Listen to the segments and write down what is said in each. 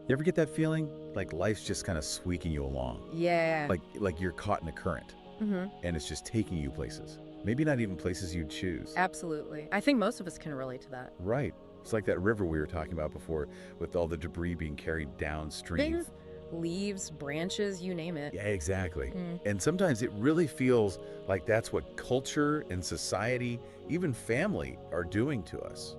You ever get that feeling? Like life's just kind of squeaking you along. Yeah. Like you're caught in a current and it's just taking you places. Maybe not even places you'd choose. Absolutely. I think most of us can relate to that. Right. It's like that river we were talking about before with all the debris being carried downstream. Leaves, branches, you name it. Yeah, exactly. Mm. And sometimes it really feels like that's what culture and society, even family, are doing to us.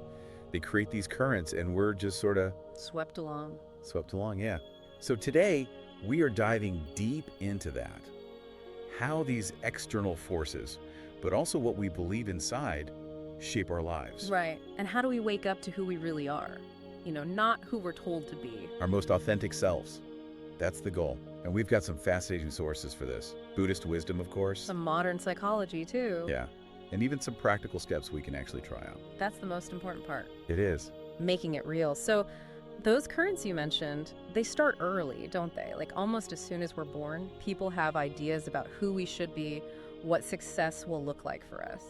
They create these currents and we're just sort of Swept along. swept along, yeah. So today, we are diving deep into that. How these external forces, but also what we believe inside, shape our lives. Right. And how do we wake up to who we really are? Not who we're told to be. Our most authentic selves. That's the goal. And we've got some fascinating sources for this. Buddhist wisdom, of course. Some modern psychology, too. Yeah. And even some practical steps we can actually try out. That's the most important part. It is. Making it real. So those currents you mentioned, they start early, don't they? Like almost as soon as we're born, people have ideas about who we should be, what success will look like for us.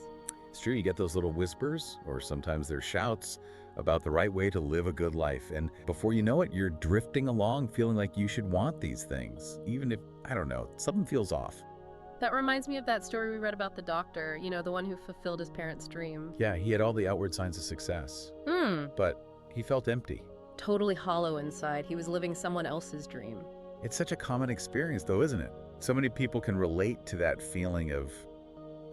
It's true, you get those little whispers, or sometimes they're shouts, about the right way to live a good life. And before you know it, you're drifting along feeling like you should want these things, even if, I don't know, something feels off. That reminds me of that story we read about the doctor, the one who fulfilled his parents' dream. Yeah, he had all the outward signs of success, but he felt empty. Totally hollow inside. He was living someone else's dream. It's such a common experience, though, isn't it? So many people can relate to that feeling of,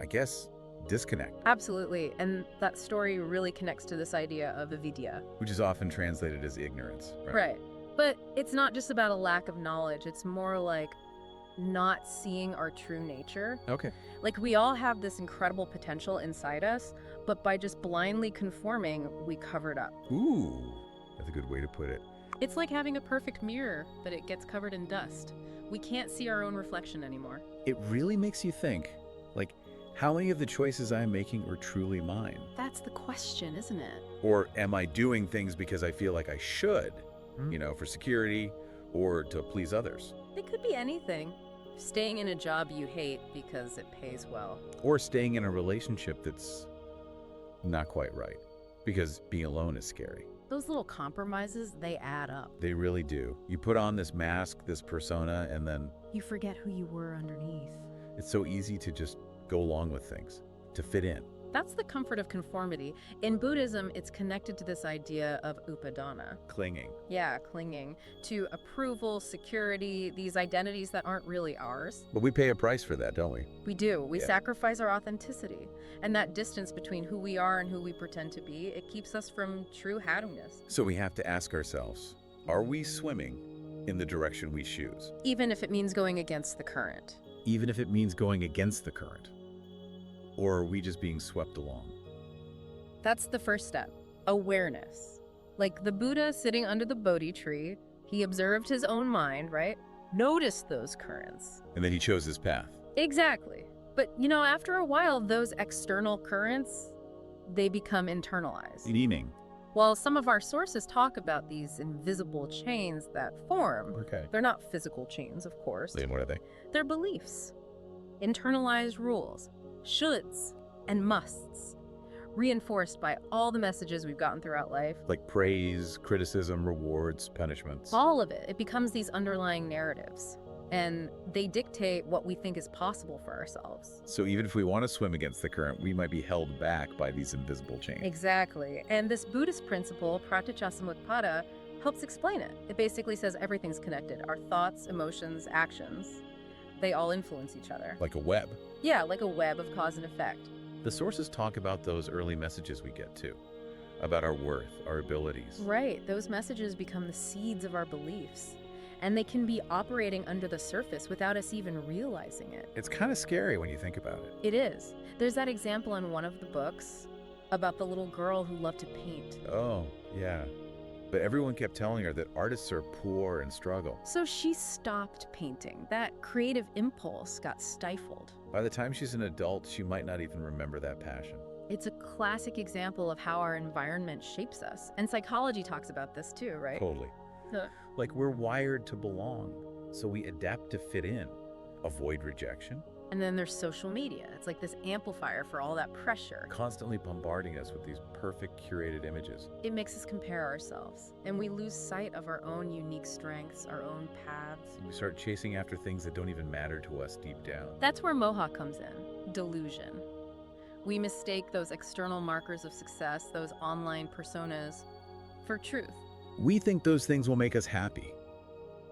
I guess, disconnect. Absolutely. And that story really connects to this idea of avidya. Which is often translated as ignorance. Right. But it's not just about a lack of knowledge. It's more like not seeing our true nature. Okay. Like we all have this incredible potential inside us, but by just blindly conforming, we cover it up. Ooh, that's a good way to put it. It's like having a perfect mirror, but it gets covered in dust. We can't see our own reflection anymore. It really makes you think, like, how many of the choices I'm making are truly mine? That's the question, isn't it? Or am I doing things because I feel like I should, for security or to please others? It could be anything. Staying in a job you hate because it pays well. Or staying in a relationship that's not quite right because being alone is scary. Those little compromises, they add up. They really do. You put on this mask, this persona, and then You forget who you were underneath. it's so easy to just go along with things, to fit in. That's the comfort of conformity. In Buddhism, it's connected to this idea of upadana. Clinging. Yeah, clinging to approval, security, these identities that aren't really ours. But we pay a price for that, don't we? We do. We Yeah. sacrifice our authenticity. And that distance between who we are and who we pretend to be, it keeps us from true happiness. So we have to ask ourselves, are we swimming in the direction we choose? Even if it means going against the current. Even if it means going against the current? Or are we just being swept along? That's the first step. Awareness. Like the Buddha sitting under the Bodhi tree, he observed his own mind, right? Noticed those currents. And then he chose his path. Exactly. But, after a while, those external currents, they become internalized. Meaning? While some of our sources talk about these invisible chains that form, Okay. they're not physical chains, of course. Then what are they? They're beliefs, internalized rules, shoulds, and musts, reinforced by all the messages we've gotten throughout life. Like praise, criticism, rewards, punishments. All of it. It becomes these underlying narratives, and they dictate what we think is possible for ourselves. So even if we want to swim against the current, we might be held back by these invisible chains. Exactly. And this Buddhist principle, pratityasamutpada, helps explain it. It basically says everything's connected. Our thoughts, emotions, actions, they all influence each other. Like a web. Yeah, like a web of cause and effect. The sources talk about those early messages we get too, about our worth, our abilities. Right. Those messages become the seeds of our beliefs. And they can be operating under the surface without us even realizing it. It's kind of scary when you think about it. It is. There's that example in one of the books about the little girl who loved to paint. Oh, yeah. But everyone kept telling her that artists are poor and struggle. So she stopped painting. That creative impulse got stifled. By the time she's an adult, she might not even remember that passion. It's a classic example of how our environment shapes us. And psychology talks about this too, right? Totally. Huh. Like we're wired to belong, so we adapt to fit in, avoid rejection, And then there's social media. It's like this amplifier for all that pressure. Constantly bombarding us with these perfect curated images. It makes us compare ourselves, and we lose sight of our own unique strengths, our own paths. We start chasing after things that don't even matter to us deep down. That's where moha comes in, delusion. We mistake those external markers of success, those online personas, for truth. We think those things will make us happy,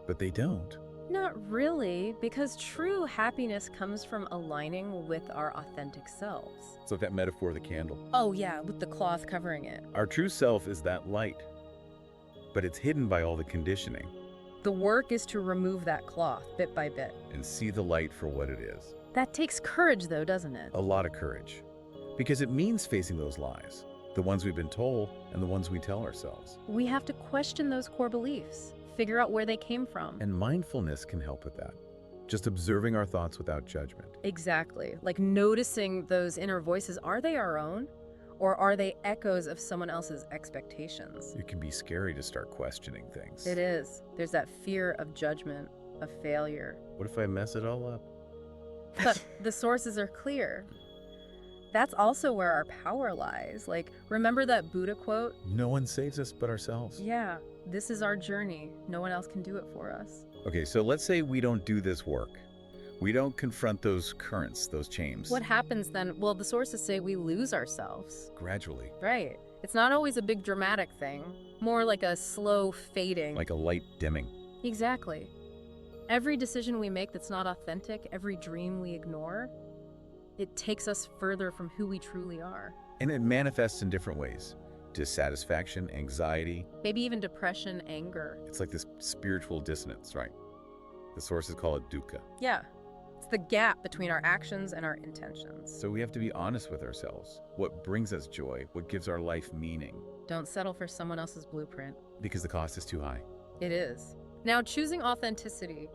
but they don't. Not really, because true happiness comes from aligning with our authentic selves. It's like that metaphor of the candle. Oh yeah, with the cloth covering it. Our true self is that light, but it's hidden by all the conditioning. The work is to remove that cloth bit by bit. And see the light for what it is. That takes courage though, doesn't it? A lot of courage. Because it means facing those lies, the ones we've been told and the ones we tell ourselves. We have to question those core beliefs, figure out where they came from. And mindfulness can help with that. Just observing our thoughts without judgment. Exactly. Like noticing those inner voices. Are they our own? Or are they echoes of someone else's expectations? It can be scary to start questioning things. It is. There's that fear of judgment, of failure. What if I mess it all up? But the sources are clear. That's also where our power lies. Like, remember that Buddha quote? No one saves us but ourselves. Yeah, this is our journey. No one else can do it for us. Okay, so let's say we don't do this work. We don't confront those currents, those chains. What happens then? Well, the sources say we lose ourselves. Gradually. Right. It's not always a big dramatic thing, more like a slow fading. Like a light dimming. Exactly. Every decision we make that's not authentic, every dream we ignore, it takes us further from who we truly are. And it manifests in different ways. Dissatisfaction, anxiety. Maybe even depression, anger. It's like this spiritual dissonance, right? The sources call it dukkha. Yeah. It's the gap between our actions and our intentions. So we have to be honest with ourselves. What brings us joy? What gives our life meaning? Don't settle for someone else's blueprint. Because the cost is too high. It is. Now, choosing authenticity,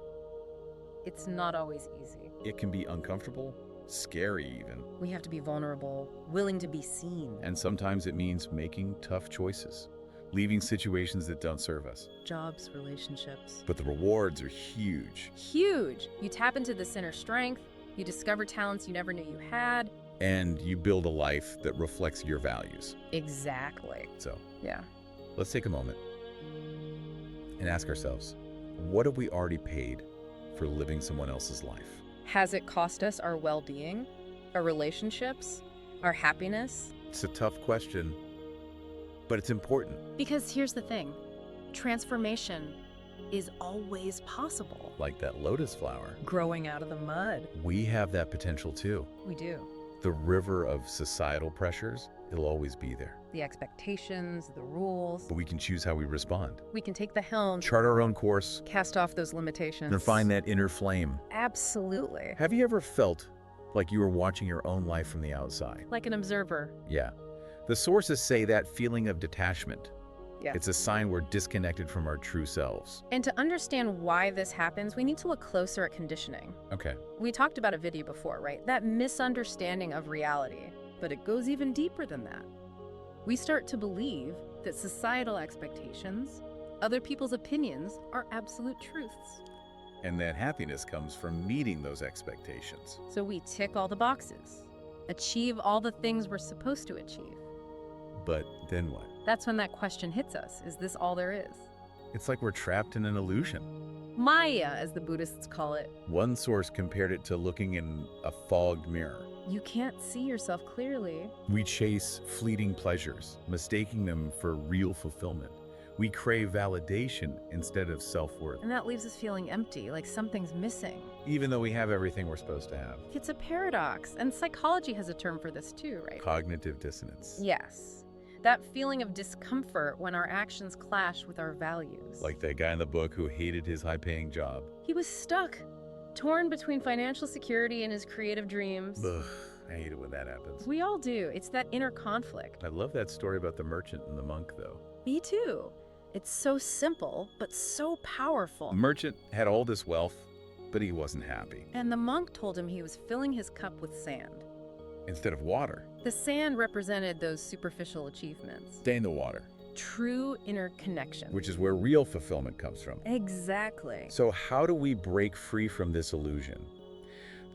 it's not always easy. It can be uncomfortable, scary even. We have to be vulnerable, willing to be seen. And sometimes it means making tough choices, leaving situations that don't serve us. Jobs, relationships. But the rewards are huge. Huge. You tap into this inner strength, you discover talents you never knew you had. And you build a life that reflects your values. Exactly. So, Yeah. let's take a moment and ask ourselves, what have we already paid for living someone else's life? Has it cost us our well-being, our relationships, our happiness? It's a tough question, but it's important. Because here's the thing, transformation is always possible. Like that lotus flower. Growing out of the mud. We have that potential too. We do. The river of societal pressures, it'll always be there. The expectations, the rules. But we can choose how we respond. We can take the helm, Chart our own course, cast off those limitations. and find that inner flame. Absolutely. Have you ever felt like you were watching your own life from the outside? Like an observer. Yeah. The sources say that feeling of detachment. Yeah. It's a sign we're disconnected from our true selves. And to understand why this happens, we need to look closer at conditioning. Okay. We talked about a video before, right? That misunderstanding of reality. But it goes even deeper than that. We start to believe that societal expectations, other people's opinions, are absolute truths. And that happiness comes from meeting those expectations. So we tick all the boxes, achieve all the things we're supposed to achieve. But then what? That's when that question hits us. Is this all there is? It's like we're trapped in an illusion. Maya, as the Buddhists call it. One source compared it to looking in a fogged mirror. You can't see yourself clearly. We chase fleeting pleasures, mistaking them for real fulfillment. We crave validation instead of self-worth, And that leaves us feeling empty, like something's missing. even though we have everything we're supposed to have. It's a paradox, and psychology has a term for this too, right? Cognitive dissonance. Yes. That feeling of discomfort when our actions clash with our values. Like that guy in the book who hated his high-paying job. He was stuck, torn between financial security and his creative dreams. Ugh, I hate it when that happens. We all do. It's that inner conflict. I love that story about the merchant and the monk, though. Me too. It's so simple, but so powerful. The merchant had all this wealth, but he wasn't happy. And the monk told him he was filling his cup with sand. Instead of water, The sand represented those superficial achievements. stay in the water, True inner connection. which is where real fulfillment comes from. Exactly. So how do we break free from this illusion?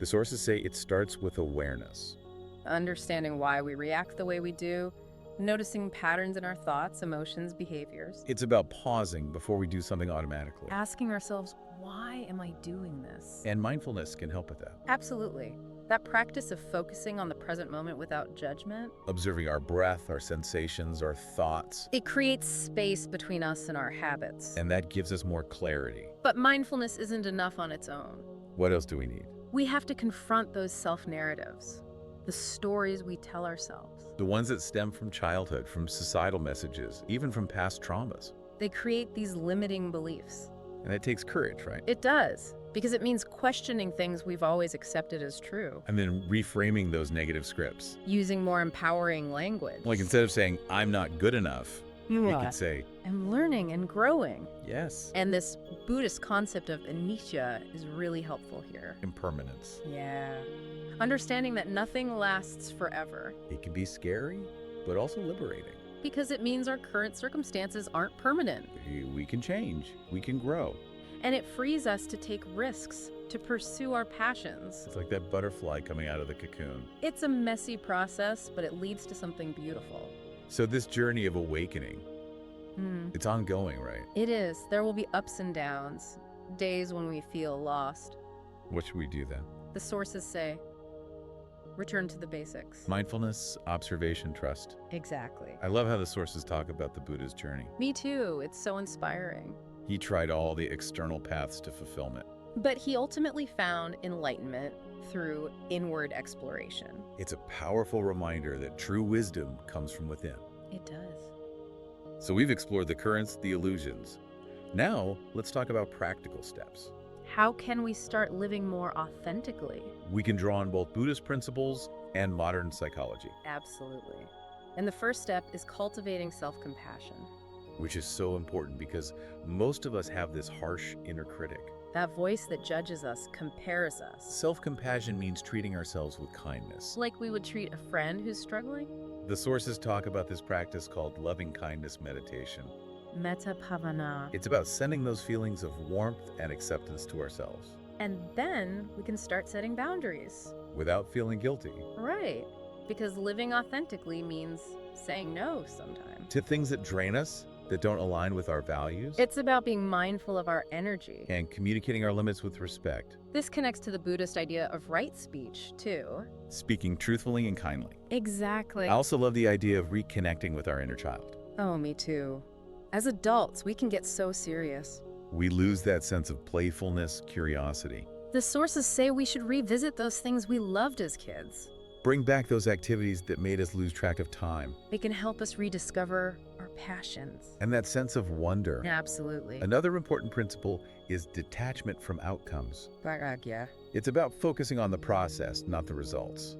The sources say it starts with awareness. Understanding why we react the way we do, noticing patterns in our thoughts, emotions, behaviors. It's about pausing before we do something automatically. Asking ourselves, why am I doing this? And mindfulness can help with that. Absolutely. That practice of focusing on the present moment without judgment, Observing our breath, our sensations, our thoughts, it creates space between us and our habits. and that gives us more clarity. But mindfulness isn't enough on its own. What else do we need? We have to confront those self-narratives, the stories we tell ourselves. The ones that stem from childhood, from societal messages, even from past traumas. They create these limiting beliefs. And it takes courage, right? It does, because it means questioning things we've always accepted as true, And then reframing those negative scripts. using more empowering language. Like instead of saying, I'm not good enough, we could say, I'm learning and growing. yes. And this Buddhist concept of anicca is really helpful here. Impermanence. Yeah. Understanding that nothing lasts forever, It can be scary, but also liberating. because it means our current circumstances aren't permanent. We can change. We can grow. And it frees us to take risks, to pursue our passions. It's like that butterfly coming out of the cocoon. It's a messy process, but it leads to something beautiful. So this journey of awakening, it's ongoing, right? It is. There will be ups and downs, days when we feel lost. What should we do then? The sources say, return to the basics. Mindfulness, observation, trust. Exactly. I love how the sources talk about the Buddha's journey. Me too. It's so inspiring. He tried all the external paths to fulfillment. But he ultimately found enlightenment through inward exploration. It's a powerful reminder that true wisdom comes from within. It does. So we've explored the currents, the illusions. Now, let's talk about practical steps. How can we start living more authentically? We can draw on both Buddhist principles and modern psychology, Absolutely. And the first step is cultivating self-compassion. which is so important because most of us have this harsh inner critic. That voice that judges us, compares us. Self-compassion means treating ourselves with kindness. Like we would treat a friend who's struggling? The sources talk about this practice called loving kindness meditation. Metta Bhavana. It's about sending those feelings of warmth and acceptance to ourselves And then we can start setting boundaries. without feeling guilty Right. Because living authentically means saying no sometimes. to things that drain us, that don't align with our values, It's about being mindful of our energy. and communicating our limits with respect, This connects to the Buddhist idea of right speech, too. speaking truthfully and kindly. Exactly. I also love the idea of reconnecting with our inner child. Oh, me too. As adults, we can get so serious. We lose that sense of playfulness, curiosity. The sources say we should revisit those things we loved as kids. Bring back those activities that made us lose track of time, They can help us rediscover our passions. and that sense of wonder. Absolutely. Another important principle is detachment from outcomes. Vairagya. It's about focusing on the process, not the results.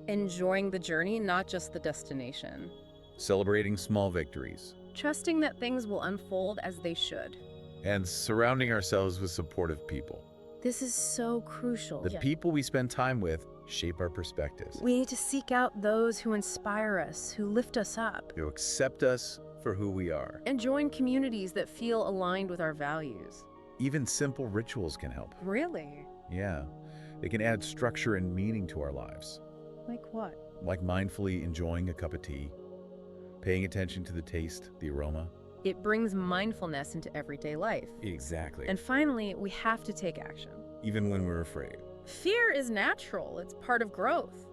Enjoying the journey, not just the destination. Celebrating small victories, Trusting that things will unfold as they should. and surrounding ourselves with supportive people. This is so crucial. The people we spend time with shape our perspectives. We need to seek out those who inspire us, who lift us up, Who accept us for who we are. and join communities that feel aligned with our values. Even simple rituals can help. Really? Yeah, they can add structure and meaning to our lives. Like what? Like mindfully enjoying a cup of tea, paying attention to the taste, the aroma. It brings mindfulness into everyday life. Exactly. And finally, we have to take action. Even when we're afraid. Fear is natural. It's part of growth.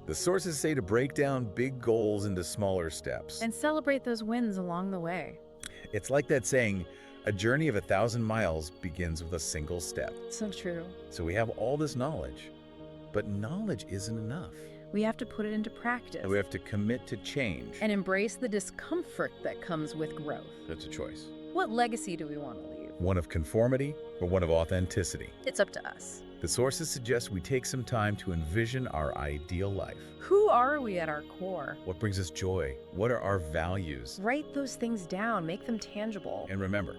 The sources say to break down big goals into smaller steps. And celebrate those wins along the way. It's like that saying, a journey of 1,000 miles begins with a single step. So true. So we have all this knowledge, but knowledge isn't enough. We have to put it into practice. And we have to commit to change. And embrace the discomfort that comes with growth. That's a choice. What legacy do we want to leave? One of conformity or one of authenticity. It's up to us. The sources suggest we take some time to envision our ideal life. Who are we at our core? What brings us joy? What are our values? Write those things down, make them tangible. And remember,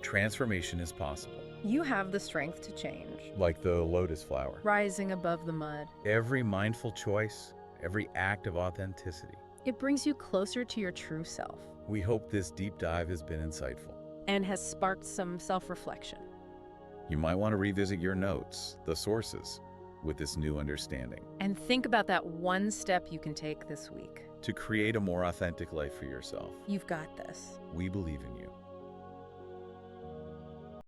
transformation is possible. You have the strength to change. Like the lotus flower. Rising above the mud. Every mindful choice, every act of authenticity. It brings you closer to your true self We hope this deep dive has been insightful. and has sparked some self-reflection. You might want to revisit your notes, the sources, with this new understanding And think about that one step you can take this week. to create a more authentic life for yourself. You've got this. We believe in you.